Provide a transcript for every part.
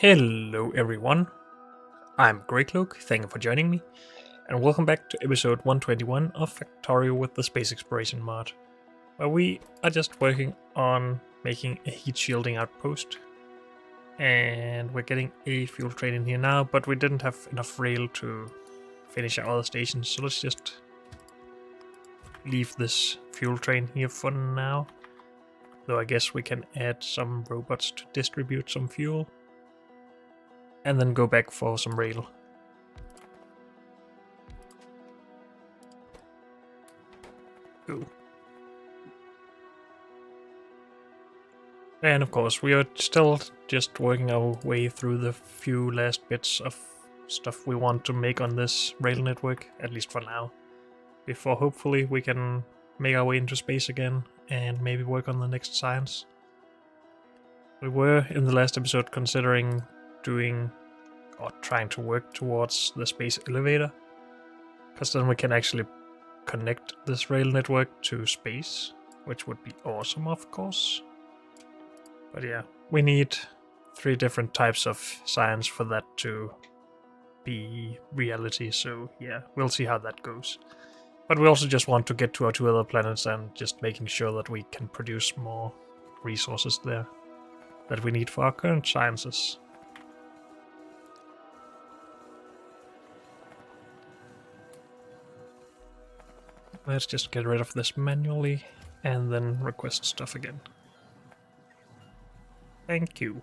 Hello everyone, I'm Greycloak, thank you for joining me, and welcome back to episode 121 of Factorio with the Space Exploration mod, where we are just working on making a heat shielding outpost. And we're getting a fuel train in here now, but we didn't have enough rail to finish our other stations, so let's just leave this fuel train here for now. Though I guess we can add some robots to distribute some fuel. And then go back for some rail. Go. And of course, we are still just working our way through the few last bits of stuff we want to make on this rail network, at least for now. Before hopefully we can make our way into space again and maybe work on the next science. We were in the last episode considering doing or trying to work towards the space elevator, because then we can actually connect this rail network to space, which would be awesome, of course. But yeah, we need 3 different types of science for that to be reality, so yeah, we'll see how that goes. But we also just want to get to our 2 other planets and just making sure that we can produce more resources there that we need for our current sciences. Let's just get rid of this manually and then request stuff again. Thank you.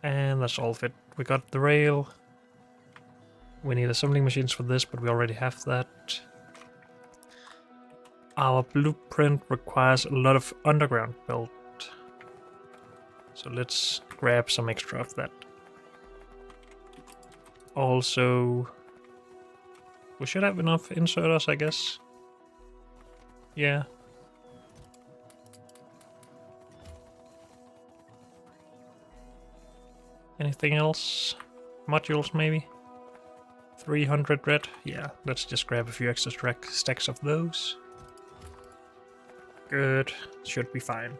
And that's all of it. We got the rail. We need assembling machines for this, but we already have that. Our blueprint requires a lot of underground build. So let's grab some extra of that. Also, we should have enough inserters, I guess. Yeah. Anything else? Modules, maybe? 300 red? Yeah, let's just grab a few extra stacks of those. Good. Should be fine.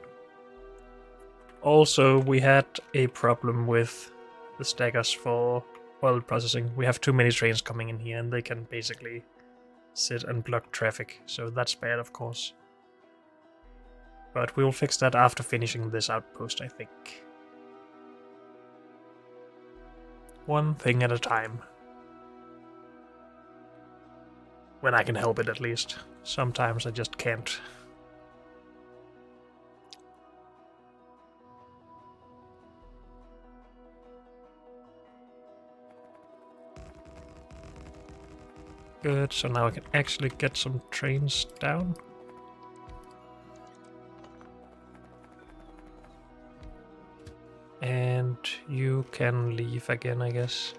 Also, we had a problem with the stackers for oil processing. We have too many trains coming in here and they can basically sit and block traffic, so that's bad, of course. But we'll fix that after finishing this outpost, I think. One thing at a time. When I can help it, at least. Sometimes I just can't. Good, so now I can actually get some trains down. And you can leave again, I guess.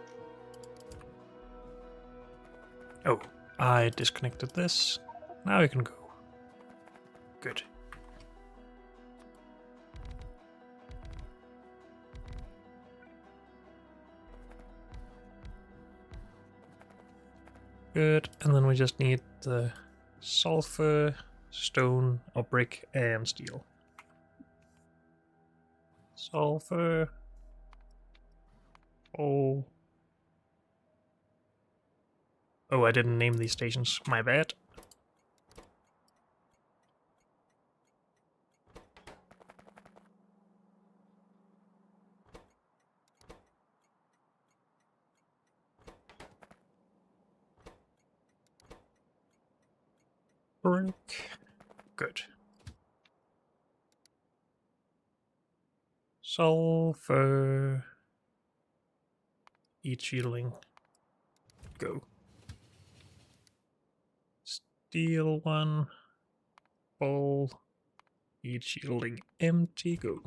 Oh, I disconnected this. Now you can go. Good. Good, and then we just need the sulfur, stone, or brick, and steel. Sulfur. Oh. Oh, I didn't name these stations. My bad. Brick. Good. Sulfur. Heat shielding. Go. Steel one. Ball. Heat shielding empty. Go.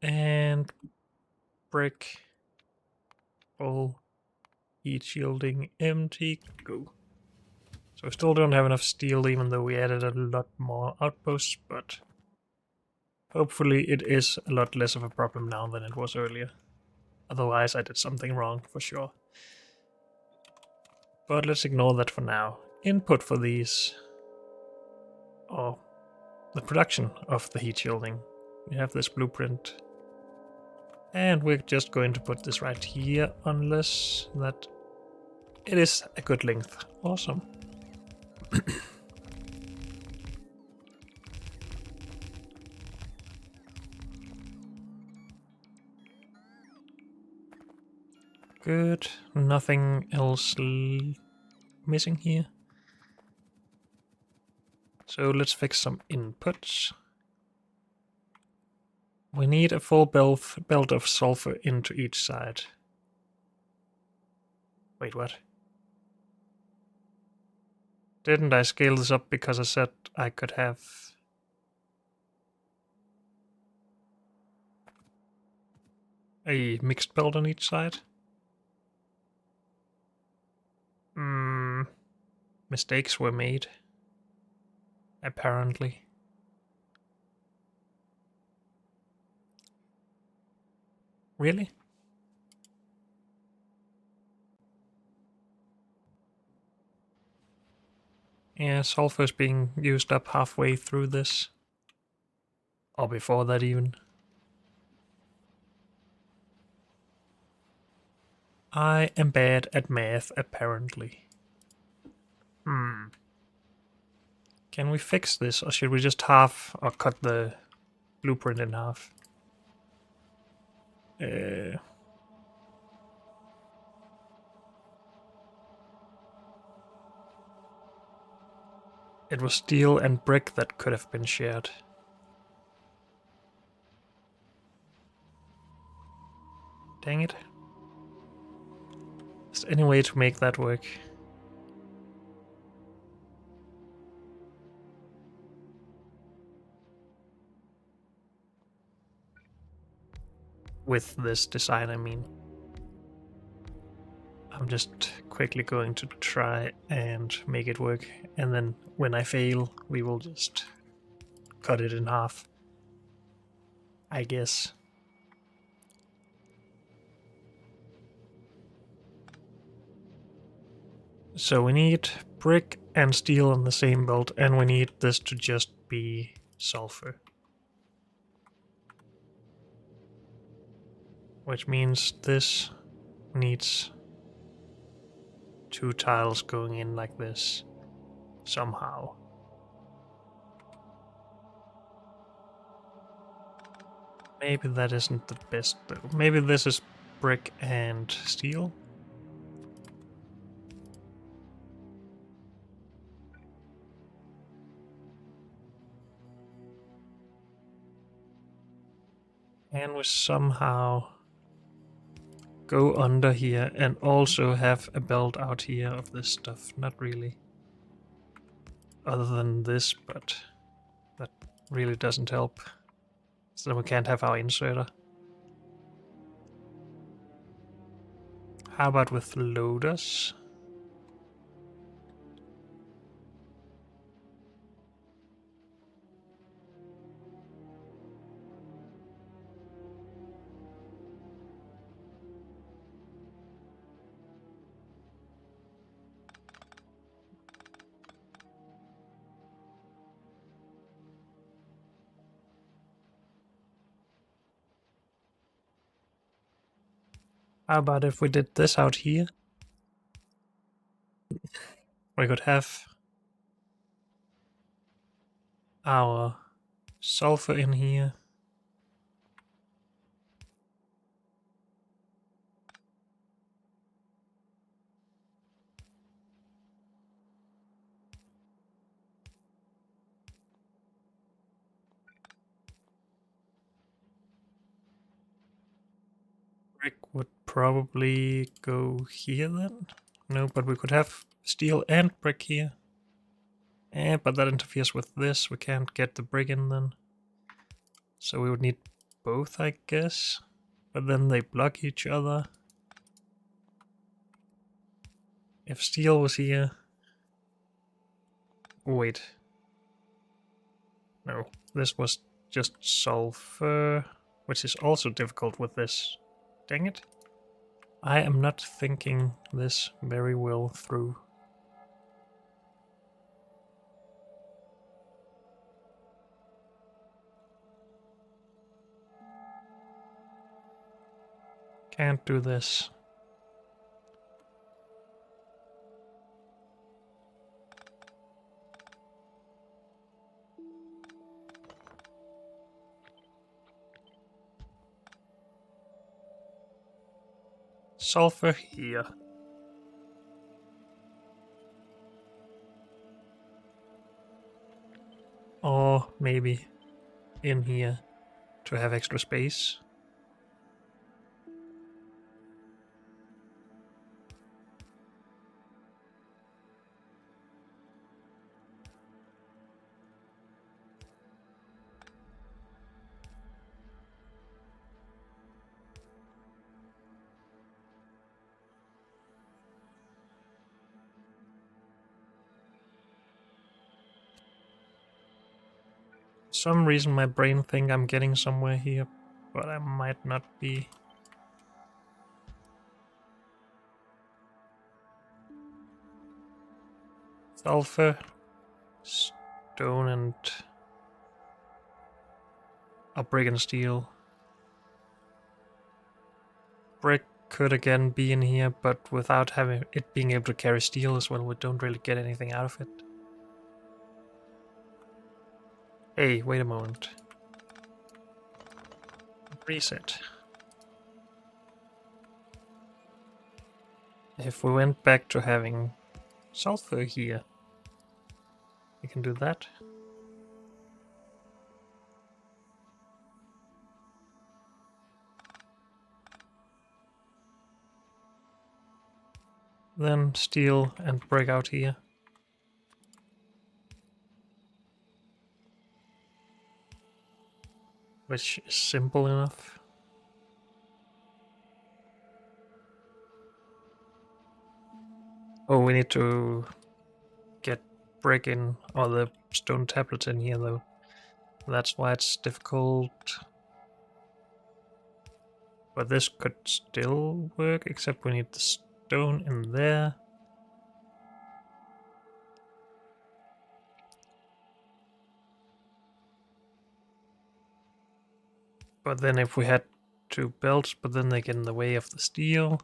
And brick. Ball. Heat shielding empty. Go. So we still don't have enough steel, even though we added a lot more outposts, but hopefully it is a lot less of a problem now than it was earlier. Otherwise I did something wrong, for sure. But let's ignore that for now. Input for these, or the production of the heat shielding, We have this blueprint. And we're just going to put this right here, unless that... It is a good length. Awesome. Good. Nothing else missing here. So let's fix some inputs. We need a full belt of sulfur into each side. Wait, what? Didn't I scale this up because I said I could have... a mixed belt on each side? Mistakes were made. Apparently. Really? Yeah, sulfur is being used up halfway through this. Or before that even. I am bad at math, apparently. Can we fix this, or should we just half, or cut the blueprint in half? It was steel and brick that could have been shared. Dang it. Is there any way to make that work? With this design, I mean. I'm just quickly going to try and make it work, and then when I fail, we will just cut it in half, I guess. So we need brick and steel on the same belt, and we need this to just be sulfur. Which means this needs 2 tiles going in like this, somehow. Maybe that isn't the best though. Maybe this is brick and steel? And we somehow go under here and also have a belt out here of this stuff? Not really. Other than this, but that really doesn't help. So we can't have our inserter. How about with loaders? How about if we did this out here? We could have our sulfur in here. Brick would probably go here then? No, but we could have steel and brick here. But that interferes with this. We can't get the brick in then. So we would need both, I guess. But then they block each other. If steel was here... Wait. No, this was just sulfur, which is also difficult with this. Dang it. I am not thinking this very well through. Can't do this. Sulfur here. Or maybe in here to have extra space. For some reason my brain think I'm getting somewhere here, but I might not be. Sulfur, stone and brick and steel. Brick could again be in here, but without having it being able to carry steel as well, we don't really get anything out of it. Hey, wait a moment. Reset. If we went back to having sulfur here, we can do that. Then steel and brick out here. Which is simple enough. Oh, we need to get brick in, or the stone tablets in here though. That's why it's difficult. But this could still work, except we need the stone in there. But then if we had two belts, but then they get in the way of the steel.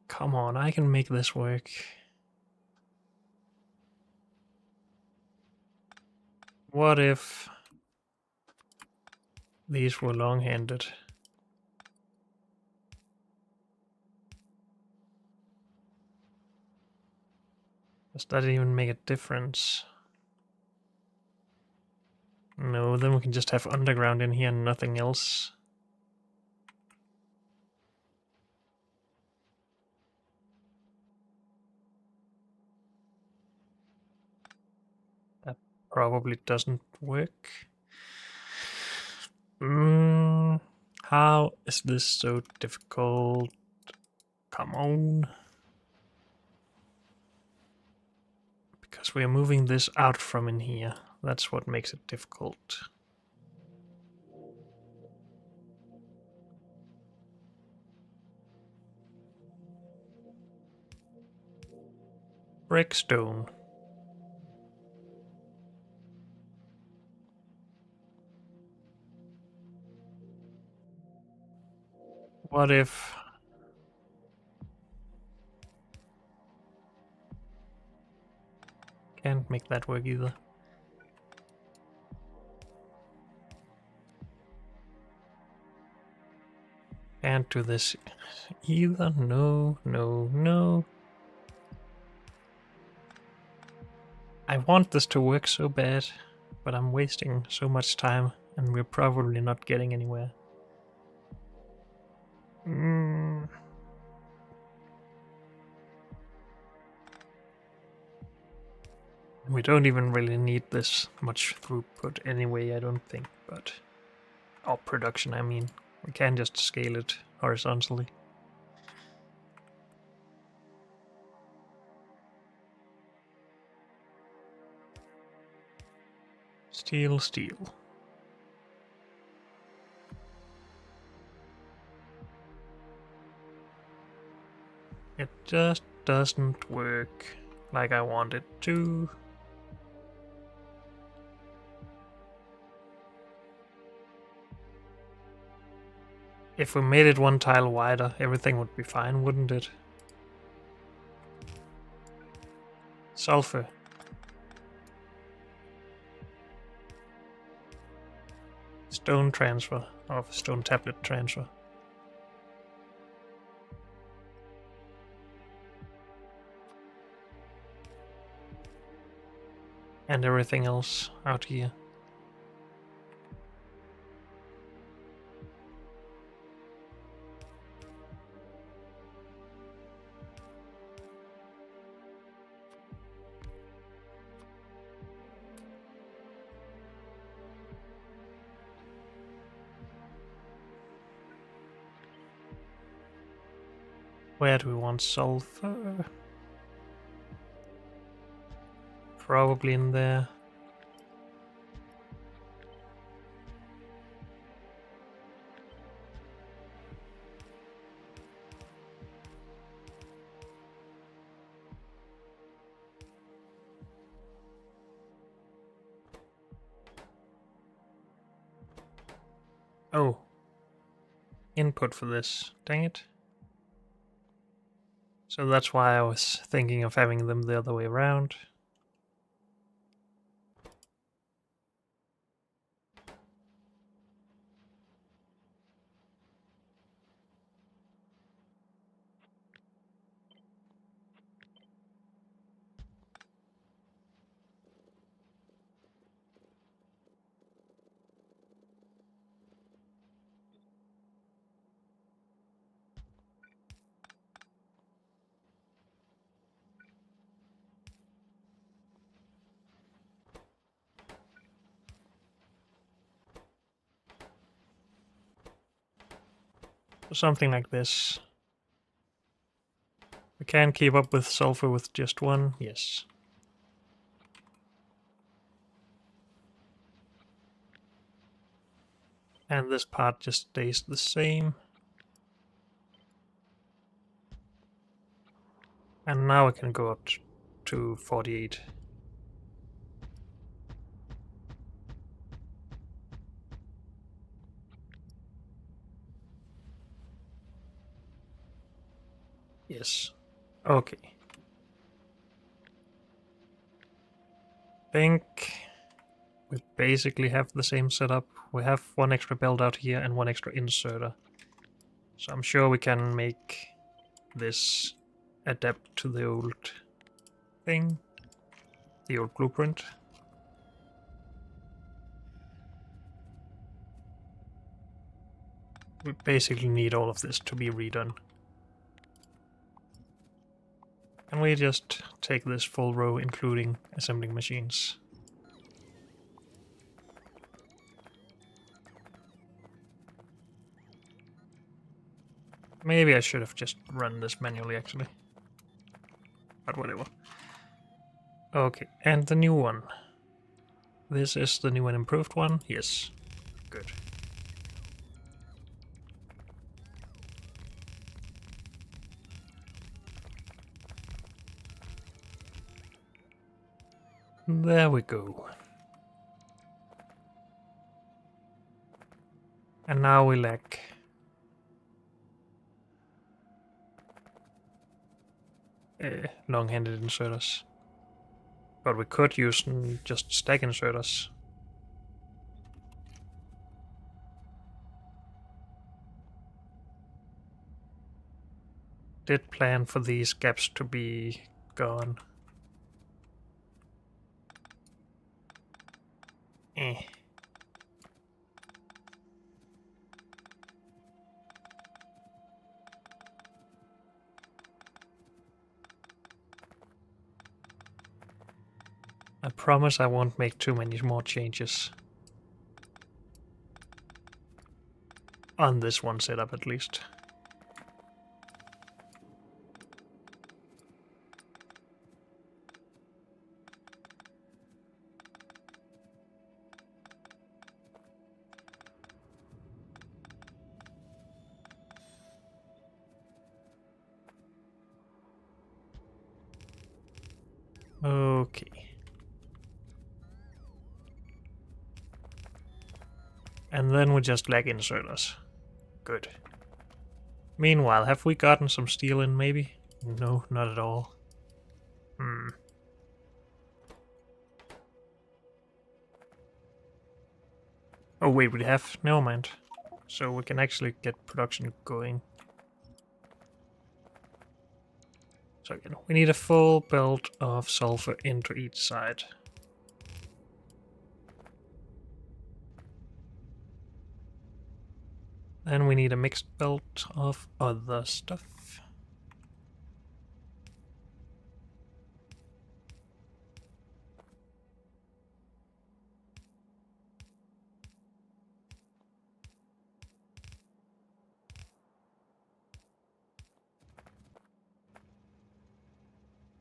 Come on, I can make this work. What if these were long-handed? Does that even make a difference? No, then we can just have underground in here and nothing else. That probably doesn't work. How is this so difficult? Come on. Because we are moving this out from in here. That's what makes it difficult. Brickstone. What if... Can't make that work either. Can't do this either. No, no, no. I want this to work so bad, but I'm wasting so much time and we're probably not getting anywhere. We don't even really need this much throughput anyway, I don't think, but... Or production, I mean. We can just scale it horizontally. Steel, steel. It just doesn't work like I want it to. If we made it one tile wider, everything would be fine, wouldn't it? Sulfur. Stone transfer, or stone tablet transfer. And everything else out here. Where do we want sulfur? Probably in there. Oh. Input for this. Dang it. So that's why I was thinking of having them the other way around. Something like this. We can keep up with sulfur with just one, yes. And this part just stays the same. And now we can go up to 48. Yes. Okay. Think we basically have the same setup. We have one extra belt out here and one extra inserter. So I'm sure we can make this adapt to the old thing. The old blueprint. We basically need all of this to be redone. Can we just take this full row, including assembling machines? Maybe I should have just run this manually, actually. But whatever. Okay, and the new one. This is the new and improved one? Yes. Good. There we go. And now we lack long-handed inserters. But we could use just stack inserters. Did plan for these gaps to be gone. Eh. I promise I won't make too many more changes. On this one setup, at least. Okay. And then we just lack inserters. Good. Meanwhile, have we gotten some steel in, maybe? No, not at all. Oh wait, we have. Never mind. So we can actually get production going. So again, we need a full belt of sulfur into each side. Then we need a mixed belt of other stuff.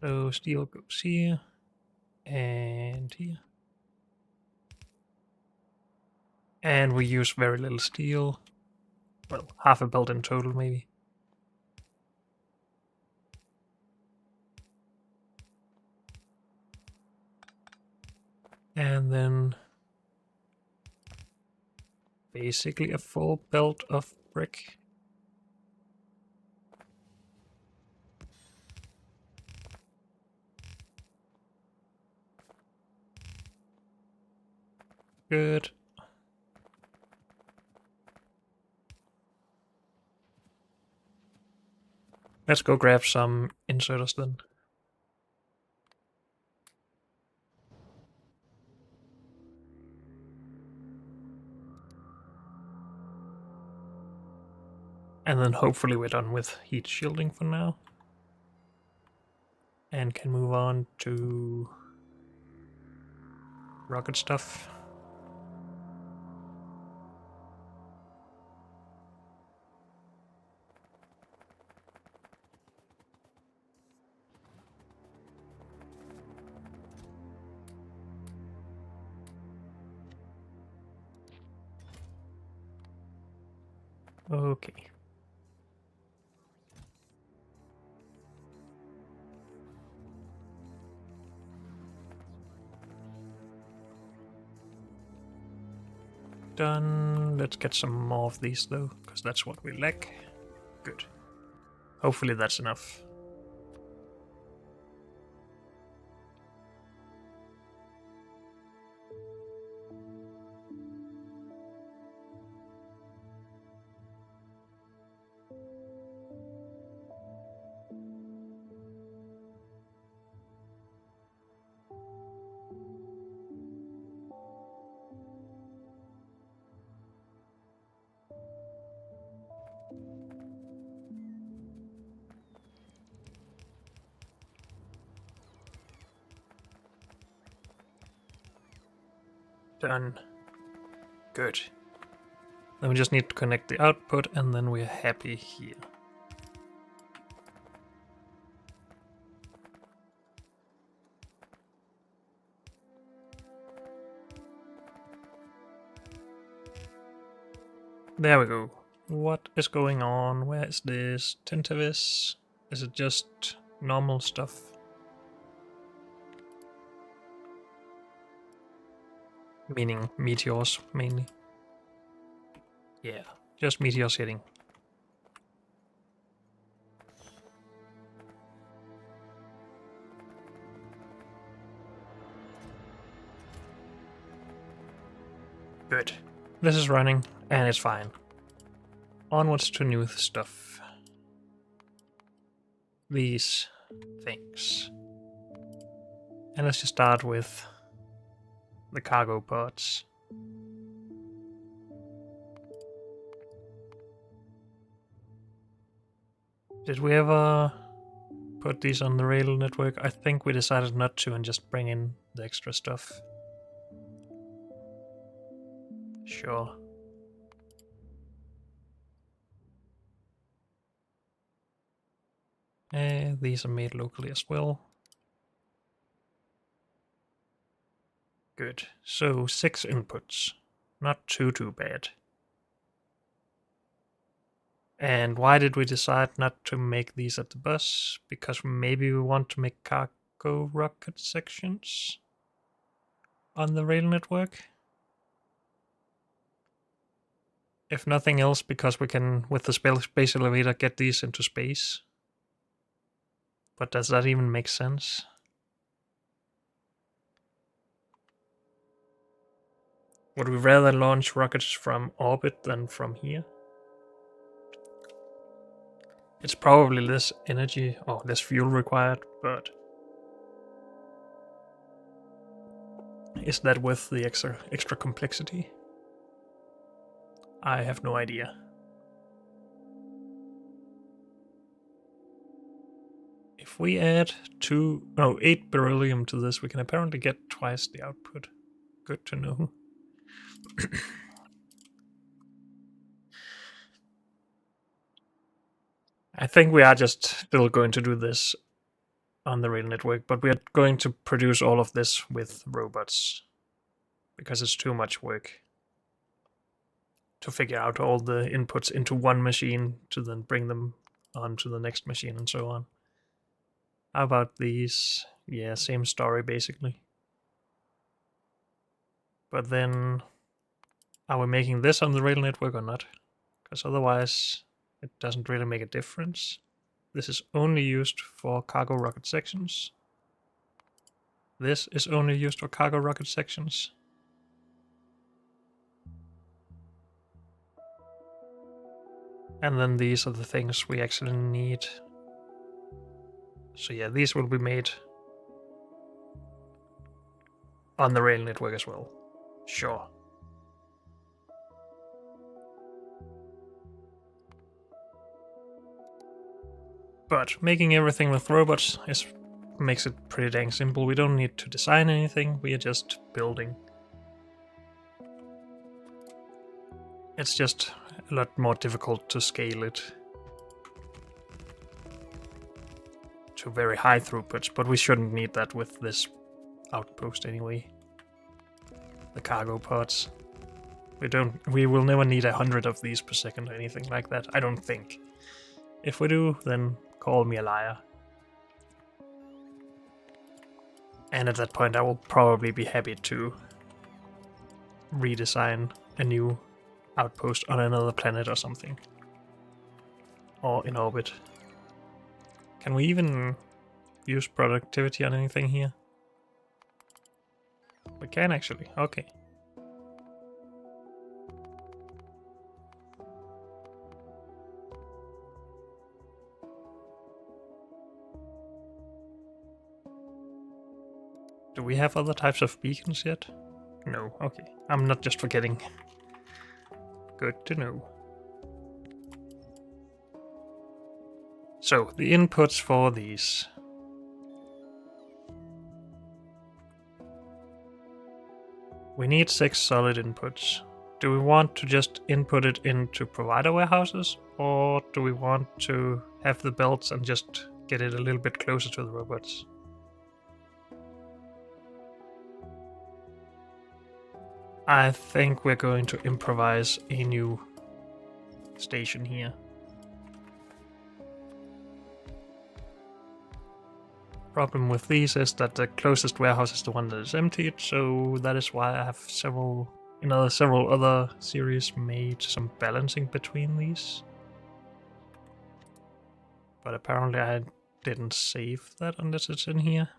So steel goes here and here. And we use very little steel. Well, half a belt in total, maybe. And then basically a full belt of brick. Good. Let's go grab some inserters then. And then hopefully we're done with heat shielding for now. And can move on to rocket stuff. Okay. Done. Let's get some more of these though, because that's what we lack. Good. Hopefully that's enough. Done. Good. Then we just need to connect the output and then we're happy here. There we go. What is going on? Where is this Tentavis? Is it just normal stuff? Meaning meteors, mainly. Yeah, just meteors hitting. Good. This is running, and it's fine. Onwards to new stuff. These things. And let's just start with the cargo pods. Did we ever put these on the rail network? I think we decided not to and just bring in the extra stuff. Sure. These are made locally as well. Good. So 6 inputs. Not too bad. And why did we decide not to make these at the bus? Because maybe we want to make cargo rocket sections on the rail network? If nothing else, because we can, with the space elevator, get these into space. But does that even make sense? Would we rather launch rockets from orbit than from here? It's probably less energy or less fuel required, but is that worth the extra complexity? I have no idea. If we add 8 beryllium to this, we can apparently get twice the output. Good to know. I think we are just still going to do this on the rail network, but we are going to produce all of this with robots because it's too much work to figure out all the inputs into one machine to then bring them onto the next machine and so on. How about these? Yeah, same story basically. But then, are we making this on the rail network or not? Because otherwise, it doesn't really make a difference. This is only used for cargo rocket sections. This is only used for cargo rocket sections. And then these are the things we actually need. So yeah, these will be made on the rail network as well. Sure. But making everything with robots makes it pretty dang simple. We don't need to design anything, we are just building. It's just a lot more difficult to scale it to very high throughputs, but we shouldn't need that with this outpost anyway. The cargo pods. We will never need 100 of these per second or anything like that, I don't think. If we do, then call me a liar. And at that point I will probably be happy to redesign a new outpost on another planet or something. Or in orbit. Can we even use productivity on anything here? We can actually, okay. Do we have other types of beacons yet? No, okay. I'm not just forgetting. Good to know. So, the inputs for these. We need 6 solid inputs. Do we want to just input it into provider warehouses? Or do we want to have the belts and just get it a little bit closer to the robots? I think we're going to improvise a new station here. Problem with these is that the closest warehouse is the one that is emptied, so that is why I have several other series made some balancing between these. But apparently I didn't save that unless it's in here.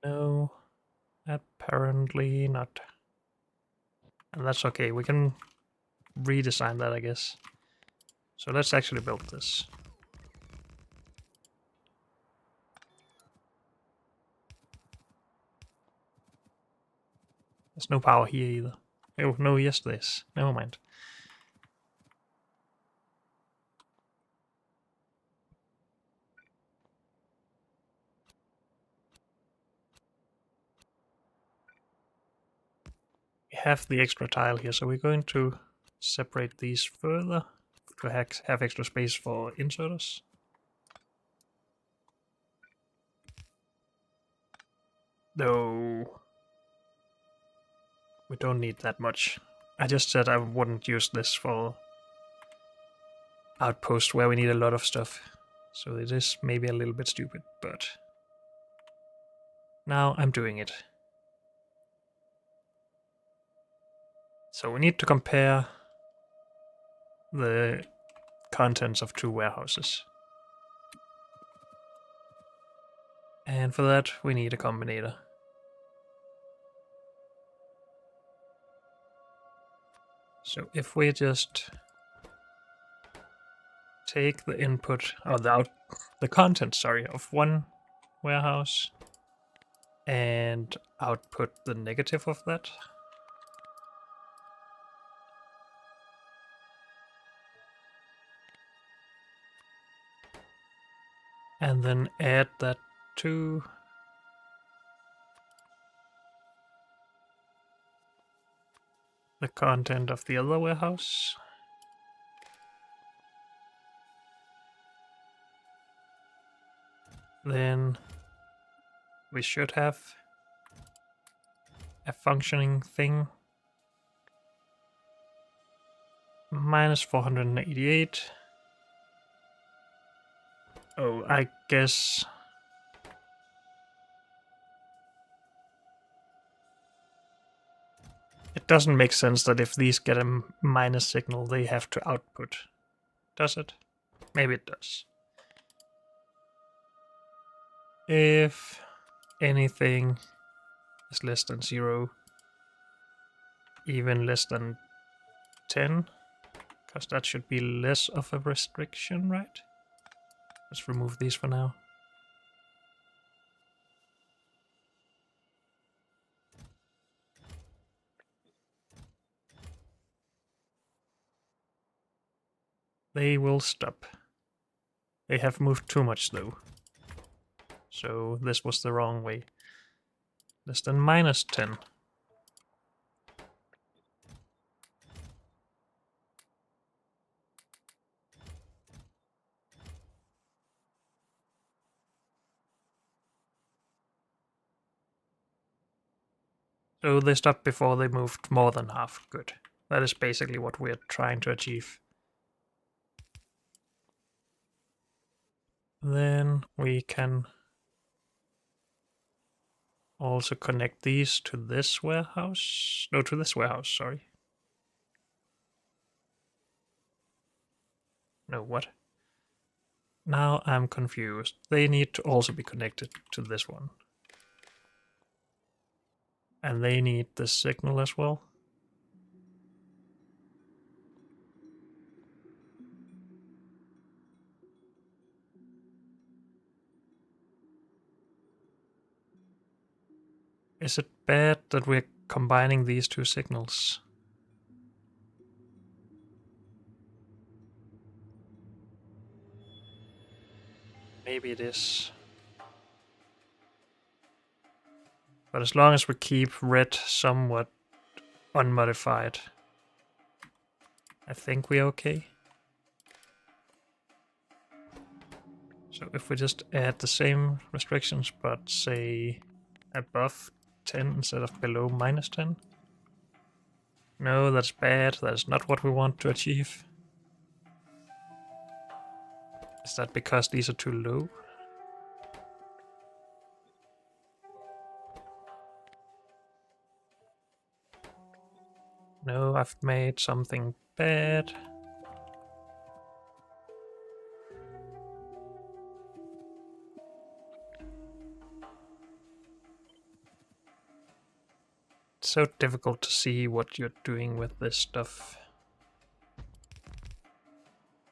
No, apparently not. And that's okay, we can redesign that, I guess. So let's actually build this. There's no power here either. Oh, no, yes, this. Never mind. We have the extra tile here, so we're going to separate these further to have extra space for inserters. No, we don't need that much. I just said I wouldn't use this for outposts where we need a lot of stuff. So it is maybe a little bit stupid, but now I'm doing it. So we need to compare the contents of two warehouses. And for that, we need a combinator. So if we just take the input, or the content, sorry, of one warehouse and output the negative of that. And then add that to the content of the other warehouse. Then we should have a functioning thing. Minus 488. Oh, I guess it doesn't make sense that if these get a minus signal, they have to output. Does it? Maybe it does. If anything is less than 0, even less than 10, because that should be less of a restriction, right? Let's remove these for now. They will stop. They have moved too much though. So this was the wrong way. Less than minus 10. So they stopped before they moved more than half. Good. That is basically what we're trying to achieve. Then we can also connect these to this warehouse. No, to this warehouse, sorry. No, what? Now I'm confused. They need to also be connected to this one. And they need this signal as well. Is it bad that we're combining these two signals? Maybe it is. But as long as we keep red somewhat unmodified, I think we're okay. So if we just add the same restrictions, but say above 10 instead of below minus 10. No, that's bad. That's not what we want to achieve. Is that because these are too low? No, I've made something bad. It's so difficult to see what you're doing with this stuff.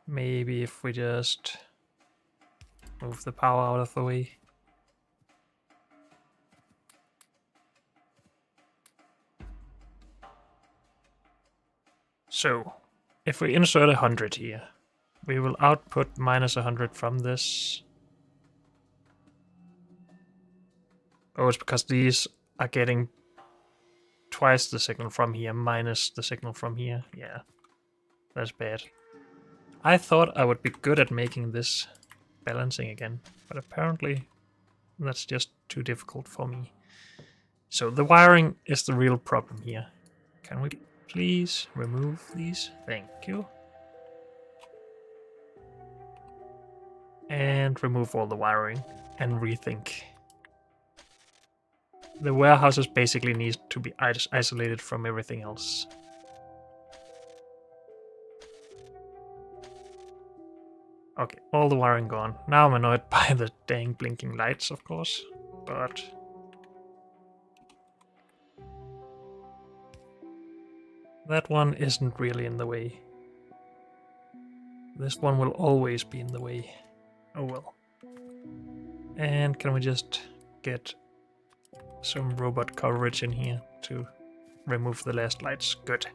Maybe if we just move the power out of the way. So, if we insert 100 here, we will output minus 100 from this. Oh, it's because these are getting twice the signal from here minus the signal from here. Yeah, that's bad. I thought I would be good at making this balancing again, but apparently that's just too difficult for me. So the wiring is the real problem here. Can we please remove these? Thank you. And remove all the wiring and rethink. The warehouses basically need to be isolated from everything else. Okay, all the wiring gone. Now I'm annoyed by the dang blinking lights, of course, but that one isn't really in the way. This one will always be in the way. Oh well. And can we just get some robot coverage in here to remove the last lights? Good.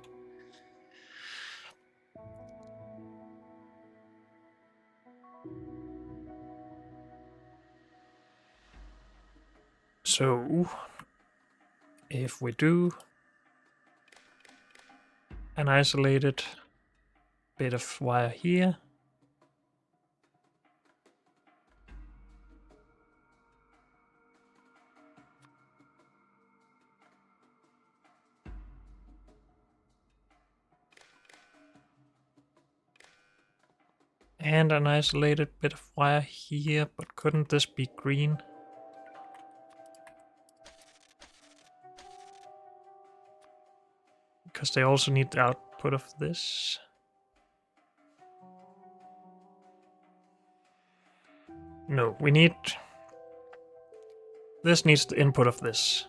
So, if we do an isolated bit of wire here, and an isolated bit of wire here, but couldn't this be green? Because they also need the output of this. No, we need... This needs the input of this.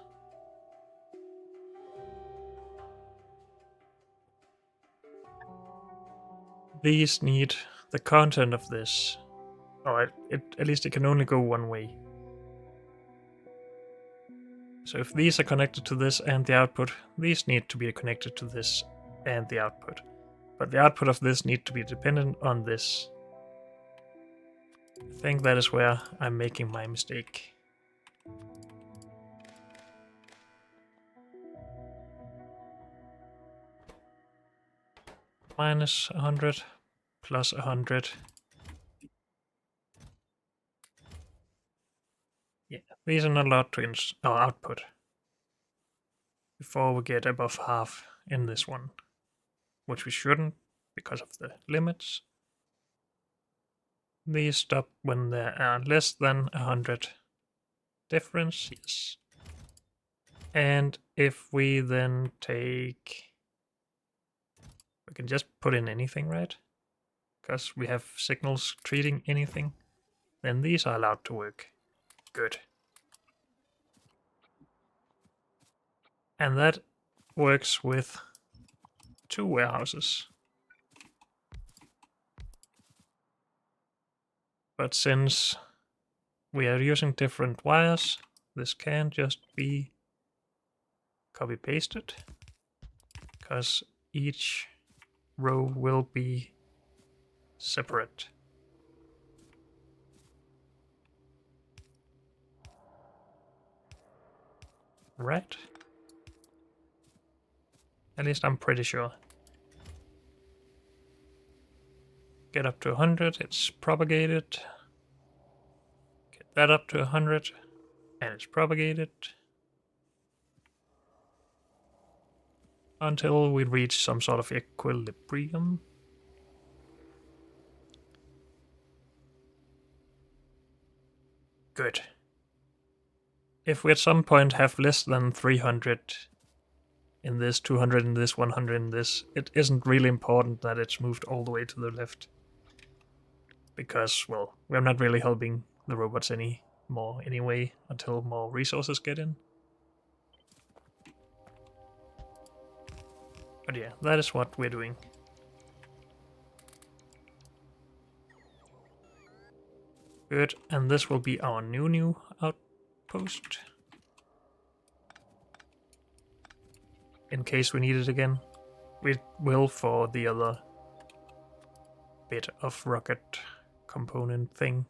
These need the content of this. Or at least it can only go one way. So if these are connected to this and the output, these need to be connected to this and the output. But the output of this need to be dependent on this. I think that is where I'm making my mistake. Minus 100, plus 100. Yeah, these are not allowed to output before we get above half in this one, which we shouldn't because of the limits. These stop when there are less than 100 difference, yes. And if we then take... We can just put in anything, right? Because we have signals treating anything. Then these are allowed to work. Good. And that works with 2 warehouses. But since we are using different wires, this can just be copy-pasted, because each row will be separate. Right? At least I'm pretty sure. Get up to 100, it's propagated. Get that up to 100, and it's propagated. Until we reach some sort of equilibrium. Good. If we at some point have less than 300 in this, 200 in this, 100 in this, it isn't really important that it's moved all the way to the left. Because, well, we're not really helping the robots anymore anyway until more resources get in. But yeah, that is what we're doing. Good, and this will be our new outpost. In case we need it again. We will for the other bit of rocket component thing.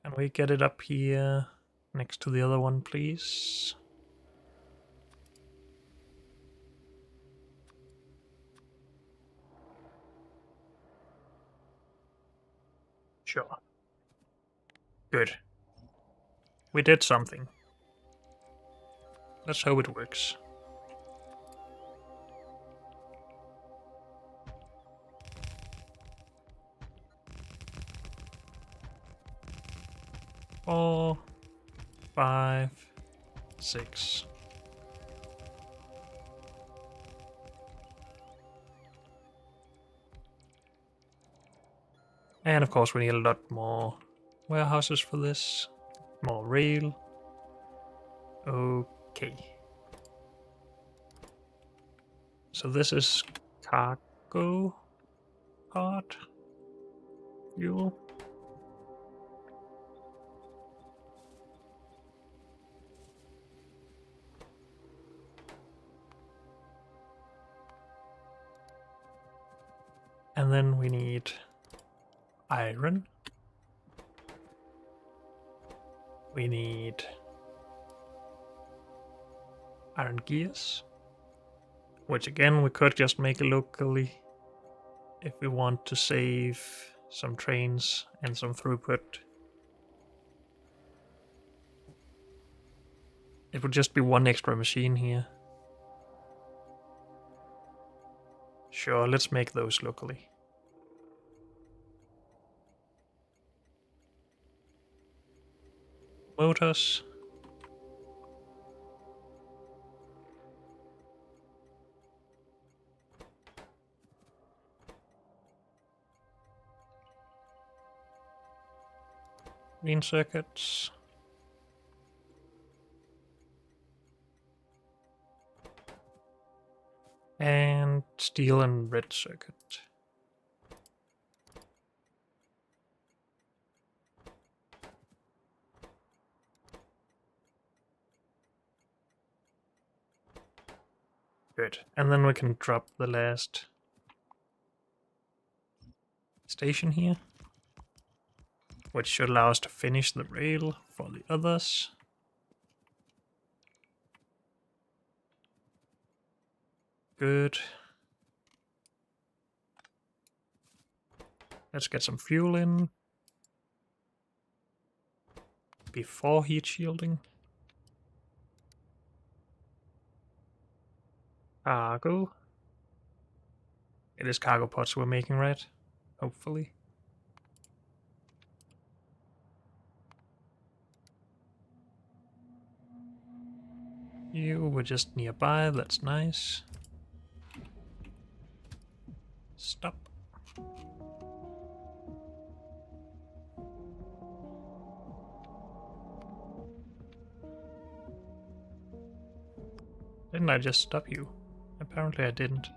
Can we get it up here next to the other one, please? Sure. Good. We did something. Let's hope it works. Four, 5, 6. And of course we need a lot more warehouses for this. More rail. Okay. So this is cargo part fuel. And then we need iron. We need iron gears, which again we could just make locally if we want to save some trains and some throughput. It would just be one extra machine here. Sure, let's make those locally. Motors. Green circuits. And steel and red circuit. Good. And then we can drop the last station here, which should allow us to finish the rail for the others. Good. Let's get some fuel in before heat shielding. Cargo. It is cargo pods we're making, right? Hopefully. You were just nearby, that's nice. Stop. Didn't I just stop you? Apparently I didn't.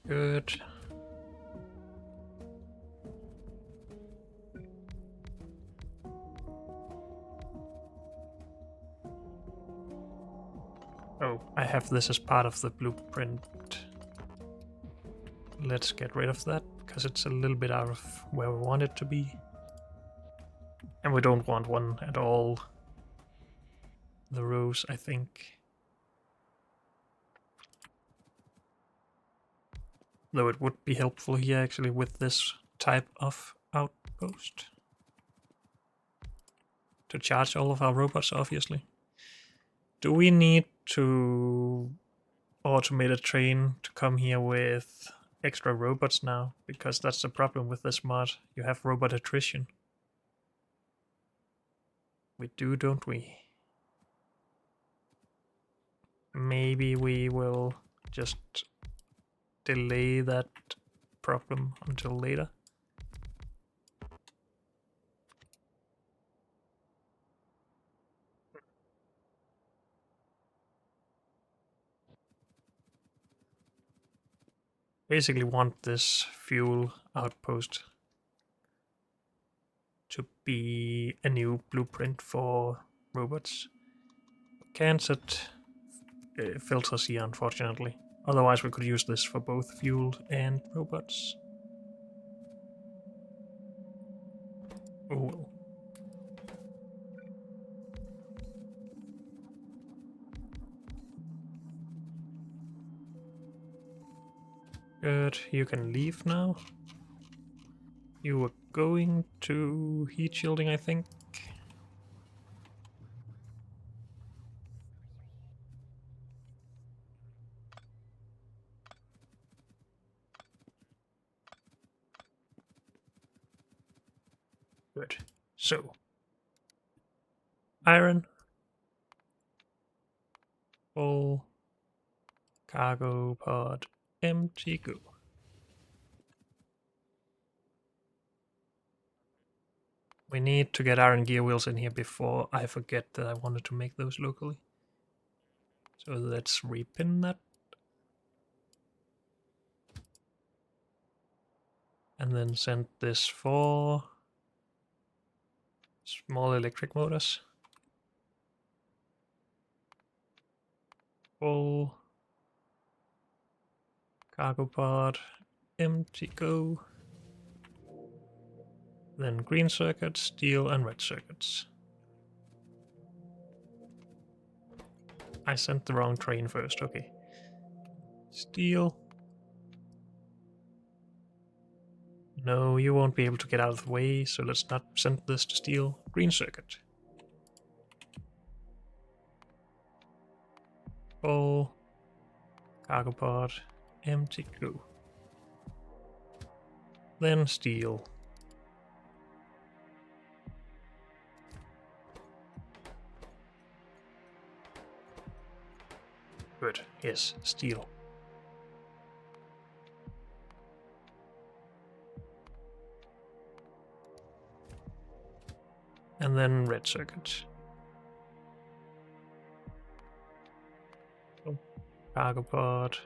Good. Oh, I have this as part of the blueprint. Let's get rid of that, because it's a little bit out of where we want it to be. And we don't want one at all. The rows, I think. Though it would be helpful here actually with this type of outpost. To charge all of our robots, obviously. Do we need to automate a train to come here with extra robots now? Because that's the problem with this mod. You have robot attrition. We do, don't we? Maybe we will just delay that problem until later. Basically want this fuel outpost to be a new blueprint for robots. Can't set filters here, unfortunately. Otherwise we could use this for both fuel and robots. Oh well. Good, you can leave now. You were going to heat shielding, I think. Good. So, iron, full, Cargo pod empty, go. We need to get iron gear wheels in here before I forget that I wanted to make those locally. So let's repin that. And then send this for small electric motors. Full. Cargo pod empty, go. Then green circuits, steel, and red circuits. I sent the wrong train first, okay. Steel. No, you won't be able to get out of the way, so let's not send this to steel. Green circuit. Full. Cargo pod empty, go. Then steel. Good, yes, steel. And then red circuit. Oh, cargo pod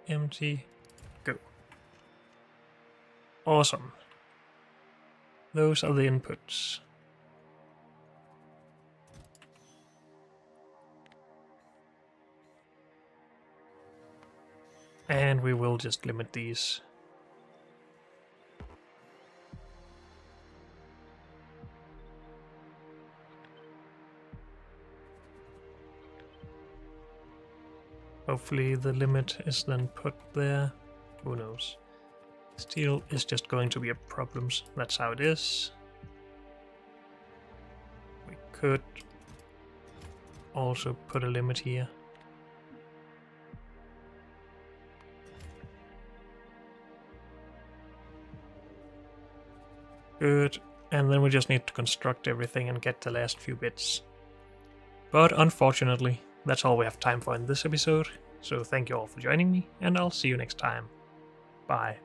empty, go. Awesome. Those are the inputs. And we will just limit these. Hopefully the limit is then put there. Who knows? Steel is just going to be a problem. That's how it is. We could also put a limit here. Good. And then we just need to construct everything and get the last few bits. But unfortunately, that's all we have time for in this episode. So thank you all for joining me, and I'll see you next time. Bye.